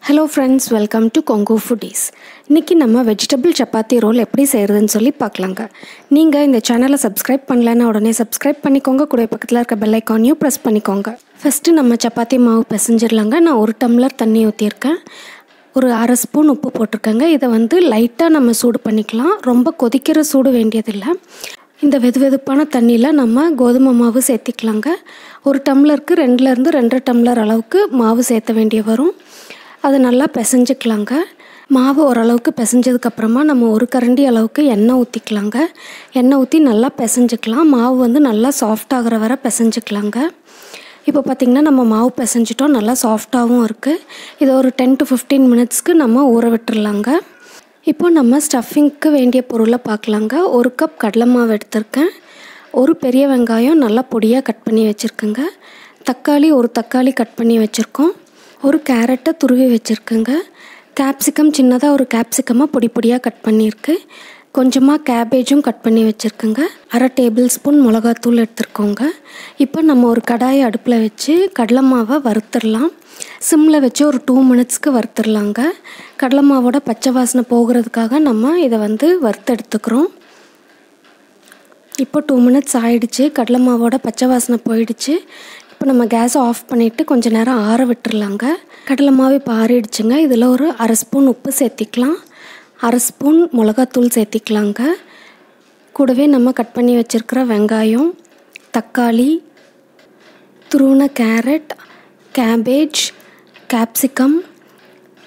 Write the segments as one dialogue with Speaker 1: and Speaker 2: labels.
Speaker 1: Hello friends, welcome to Congo Foodies. இன்னைக்கு நம்ம vegetable chapati role எப்படி செய்யறதுன்னு சொல்லி பார்க்கலாங்க. நீங்க இந்த சேனலை சப்ஸ்கிரைப் பண்ணலனா உடனே சப்ஸ்கிரைப் பண்ணிக்கோங்க. கூட பக்கத்துல இருக்க பெல் ஐகானையும் பிரஸ் பண்ணிக்கோங்க. ஃபர்ஸ்ட் நம்ம சப்பாத்தி மாவு பிசைஞ்சிரலாங்க. நான் 1 டம்ளர் தண்ணி ஊத்திருக்கேன். ஒரு 1/2 ஸ்பூன் உப்பு போட்டுருக்கேங்க. இதை லைட்டா நம்ம சூடு பண்ணிக்கலாம். ரொம்ப கொதிக்கிற சூடு வேண்டியதில்லை. இந்த வெதுவெதுப்பான தண்ணியில் நம்ம கோதுமை மாவு சேர்த்திக்கலாங்க. 1 டம்ளருக்கு 2லேருந்து 2.5 டம்ளர் அளவுக்கு மாவு சேர்த்த வேண்டிய வரும். அதை நல்லா பிசைஞ்சிக்கலாங்க. மாவு ஓரளவுக்கு பிசைஞ்சதுக்கப்புறமா நம்ம 1 கரண்டி அளவுக்கு எண்ணெய் ஊற்றிக்கலாங்க. எண்ணெய் ஊற்றி நல்லா பிசைஞ்சிக்கலாம். மாவு நல்லா சாஃப்ட் ஆகிற வரை பிசைஞ்சிக்கலாங்க. இப்போ பார்த்திங்கன்னா நம்ம மாவு பிசைஞ்சிட்டோம். நல்லா சாஃப்டாகவும் இருக்குது. இதை ஒரு 10 to 15 மினிட்ஸ்க்கு நம்ம ஊற விட்டுறலாங்க. இப்போ நம்ம ஸ்டஃபிங்க்கு வேண்டிய பொருளை பார்க்கலாங்க. 1 கப் கடலை மாவு எடுத்திருக்கேன். 1 பெரிய வெங்காயம் நல்லா பொடியாக கட் பண்ணி வச்சுருக்கேங்க. தக்காளி 1 தக்காளி கட் பண்ணி வச்சுருக்கோம். 1 கேரட்டை துருவி வச்சுருக்கேங்க. கேப்சிகம் சின்னதாக 1 கேப்சிகமாக பொடி பொடியாக கட் பண்ணியிருக்கு. கொஞ்சமாக கேபேஜும் கட் பண்ணி வச்சுருக்கேங்க. 1/2 டேபிள் ஸ்பூன் மிளகாத்தூள் எடுத்துருக்கோங்க. இப்போ நம்ம ஒரு கடாயை அடுப்பில் வச்சு கடலை மாவை வறுத்துடலாம். சிம்மில் வச்சு ஒரு 2 மினிட்ஸ்க்கு வறுத்துடலாங்க. கடலை மாவோட பச்சை வாசனை போகிறதுக்காக நம்ம இதை வறுத்து எடுத்துக்கிறோம். இப்போ 2 மினிட்ஸ் ஆயிடுச்சு. கடலை மாவோட பச்சை வாசனை போயிடுச்சு. இப்போ நம்ம கேஸை ஆஃப் பண்ணிவிட்டு கொஞ்சம் நேரம் ஆற விட்டுறலாங்க. கடலை மாவு இப்போ ஆறிடுச்சுங்க. இதில் ஒரு 1/2 ஸ்பூன் உப்பு சேர்த்திக்கலாம். 1/2 ஸ்பூன் மிளகாத்தூள் சேர்த்திக்கலாங்க. கூடவே நம்ம கட் பண்ணி வச்சுருக்கிற வெங்காயம், தக்காளி, துருவின கேரட், கேபேஜ், கேப்சிகம்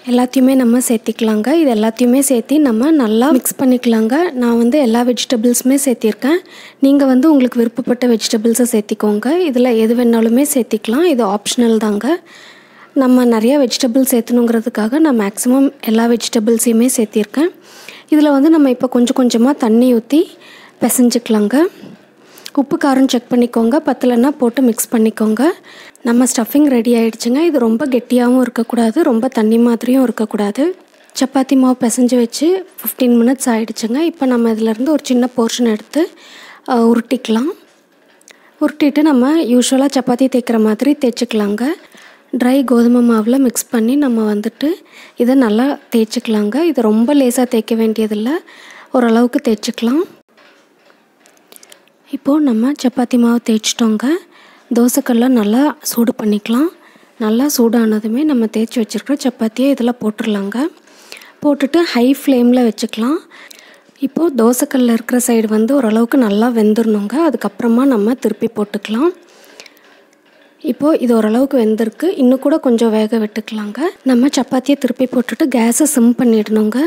Speaker 1: எல்லாத்தையுமே நம்ம சேர்த்திக்கலாங்க. இது எல்லாத்தையுமே சேர்த்து நம்ம நல்லா மிக்ஸ் பண்ணிக்கலாங்க. நான் எல்லா வெஜிடபிள்ஸுமே சேர்த்திருக்கேன். நீங்கள் உங்களுக்கு விருப்பப்பட்ட வெஜிடபிள்ஸை சேர்த்திக்கோங்க. இதில் எது வேணாலுமே சேர்த்திக்கலாம். இது ஆப்ஷனல் தாங்க. நம்ம நிறையா வெஜிடபிள்ஸ் சேர்த்தணுங்கிறதுக்காக நான் மேக்ஸிமம் எல்லா வெஜிடபிள்ஸையுமே சேர்த்திருக்கேன். இதில் நம்ம இப்போ கொஞ்சம் கொஞ்சமாக தண்ணி ஊற்றி பிசைஞ்சிக்கலாங்க. உப்பு காரம் செக் பண்ணிக்கோங்க. பத்தலைன்னா போட்டு மிக்ஸ் பண்ணிக்கோங்க. நம்ம ஸ்டஃபிங் ரெடி ஆகிடுச்சுங்க. இது ரொம்ப கெட்டியாகவும் இருக்கக்கூடாது, ரொம்ப தண்ணி மாதிரியும் இருக்கக்கூடாது. சப்பாத்தி மாவு பிசைஞ்சு வச்சு 15 மினிட்ஸ் ஆகிடுச்சுங்க. இப்போ நம்ம இதிலேருந்து ஒரு சின்ன போர்ஷன் எடுத்து உருட்டிக்கலாம். உருட்டிட்டு நம்ம யூஸ்வலாக சப்பாத்தி தேய்க்கிற மாதிரி தேய்ச்சிக்கலாங்க. ட்ரை கோதுமை மாவில் மிக்ஸ் பண்ணி நம்ம இதை நல்லா தேய்ச்சிக்கலாங்க. இதை ரொம்ப லேசாக தேய்க்க வேண்டியதில்லை, ஓரளவுக்கு தேய்ச்சிக்கலாம். இப்போது நம்ம சப்பாத்தி மாவு தேய்ச்சிட்டோங்க. தோசைக்கல்லை நல்லா சூடு பண்ணிக்கலாம். நல்லா சூடானதுமே நம்ம தேய்ச்சி வச்சுருக்கிற சப்பாத்தியை இதில் போட்டுடலாங்க. போட்டுட்டு ஹை ஃப்ளேமில் வச்சுக்கலாம். இப்போது தோசைக்கல்லில் இருக்கிற சைடு ஓரளவுக்கு நல்லா வெந்துடணுங்க. அதுக்கப்புறமா நம்ம திருப்பி போட்டுக்கலாம். இப்போது இது ஓரளவுக்கு வெந்திருக்கு. இன்னும் கூட கொஞ்சம் வேக விட்டுக்கலாங்க. நம்ம சப்பாத்தியை திருப்பி போட்டுட்டு கேஸை சிம் பண்ணிடணுங்க.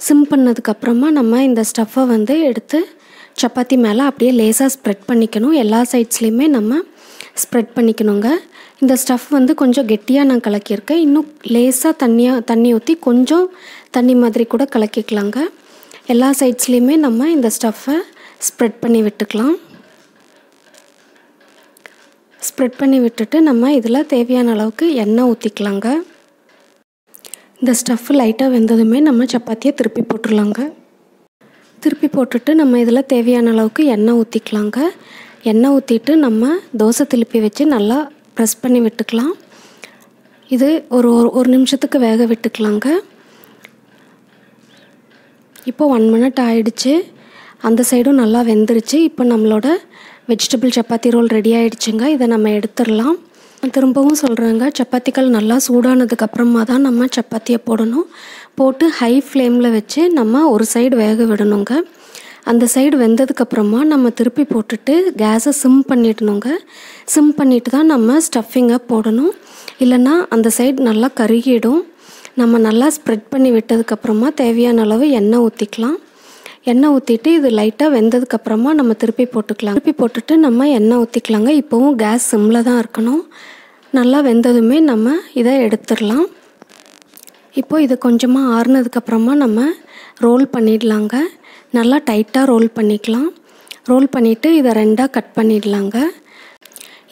Speaker 1: சிம் பண்ணதுக்கப்புறமா நம்ம இந்த ஸ்டஃப்பை எடுத்து சப்பாத்தி மேலே அப்படியே லேசாக ஸ்ப்ரெட் பண்ணிக்கணும். எல்லா சைட்ஸ்லேயுமே நம்ம ஸ்ப்ரெட் பண்ணிக்கணுங்க. இந்த ஸ்டஃப் கொஞ்சம் கெட்டியாக நான் கலக்கியிருக்கேன். இன்னும் லேசாக தண்ணி ஊற்றி கொஞ்சம் தண்ணி மாதிரி கூட கலக்கிக்கலாங்க. எல்லா சைட்ஸ்லேயுமே நம்ம இந்த ஸ்டஃப்பை ஸ்ப்ரெட் பண்ணி விட்டுக்கலாம். ஸ்ப்ரெட் பண்ணி விட்டுட்டு நம்ம இதில் தேவையான அளவுக்கு எண்ணெய் ஊற்றிக்கலாங்க. இந்த ஸ்டஃப் லைட்டாக வெந்ததுமே நம்ம சப்பாத்தியை திருப்பி போட்டுடலாங்க. திருப்பி போட்டுட்டு நம்ம இதில் தேவையான அளவுக்கு எண்ணெய் ஊற்றிக்கலாங்க. எண்ணெய் ஊற்றிட்டு நம்ம தோசை திருப்பி வச்சு நல்லா ப்ரெஸ் பண்ணி விட்டுக்கலாம். இது ஒரு நிமிஷத்துக்கு வேக விட்டுக்கலாங்க. இப்போ 1 மினிட் ஆயிடுச்சு. அந்த சைடும் நல்லா வெந்துருச்சு. இப்போ நம்மளோட வெஜிடபிள் சப்பாத்தி ரோல் ரெடி ஆகிடுச்சுங்க. இதை நம்ம எடுத்துடலாம். திரும்பவும் சொல்கிறேங்க, சப்பாத்திகள் நல்லா சூடானதுக்கப்புறமா தான் நம்ம சப்பாத்தியை போடணும். போட்டு ஹை ஃப்ளேமில் வச்சு நம்ம ஒரு சைடு வேக விடணுங்க. அந்த சைடு வெந்ததுக்கப்புறமா நம்ம திருப்பி போட்டுட்டு கேஸை சிம் பண்ணிடணுங்க. சிம் பண்ணிவிட்டு தான் நம்ம ஸ்டஃபிங்கை போடணும். இல்லைன்னா அந்த சைடு நல்லா கருகிடும். நம்ம நல்லா ஸ்ப்ரெட் பண்ணி விட்டதுக்கப்புறமா தேவையான அளவு எண்ணெய் ஊற்றிக்கலாம். எண்ணெய் ஊற்றிட்டு இது லைட்டாக வெந்ததுக்கப்புறமா நம்ம திருப்பி போட்டுக்கலாம். திருப்பி போட்டுட்டு நம்ம எண்ணெய் ஊற்றிக்கலாங்க. இப்போவும் கேஸ் சிம்மில் தான் இருக்கணும். நல்லா வெந்ததுமே நம்ம இதை எடுத்துடலாம். இப்போது இது கொஞ்சமாக ஆறுனதுக்கப்புறமா நம்ம ரோல் பண்ணிடலாங்க. நல்லா டைட்டாக ரோல் பண்ணிக்கலாம். ரோல் பண்ணிவிட்டு இதை 2ஆக கட் பண்ணிடலாங்க.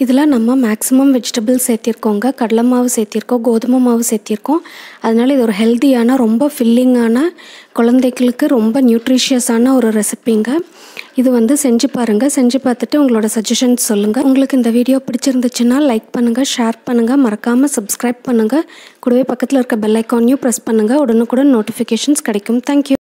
Speaker 1: இதில் நம்ம மேக்ஸிமம் வெஜிடபிள்ஸ் சேர்த்திருக்கோங்க. கடலை மாவு சேர்த்திருக்கோம், கோதுமை மாவு சேர்த்திருக்கோம். அதனால் இது ஒரு ஹெல்த்தியான, ரொம்ப ஃபில்லிங்கான, குழந்தைகளுக்கு ரொம்ப நியூட்ரிஷியஸான ஒரு ரெசிபிங்க. இது செஞ்சு பாருங்கள். செஞ்சு பார்த்துட்டு உங்களோட சஜஷன்ஸ் சொல்லுங்கள். உங்களுக்கு இந்த வீடியோ பிடிச்சிருந்துச்சுன்னா லைக் பண்ணுங்கள், ஷேர் பண்ணுங்கள், மறக்காமல் சப்ஸ்கிரைப் பண்ணுங்கள். கூடவே பக்கத்தில் இருக்க பெல் ஐக்கானையும் ப்ரெஸ் பண்ணுங்கள். உடனுக்குடன் நோட்டிஃபிகேஷன்ஸ் கிடைக்கும். தேங்க்யூ.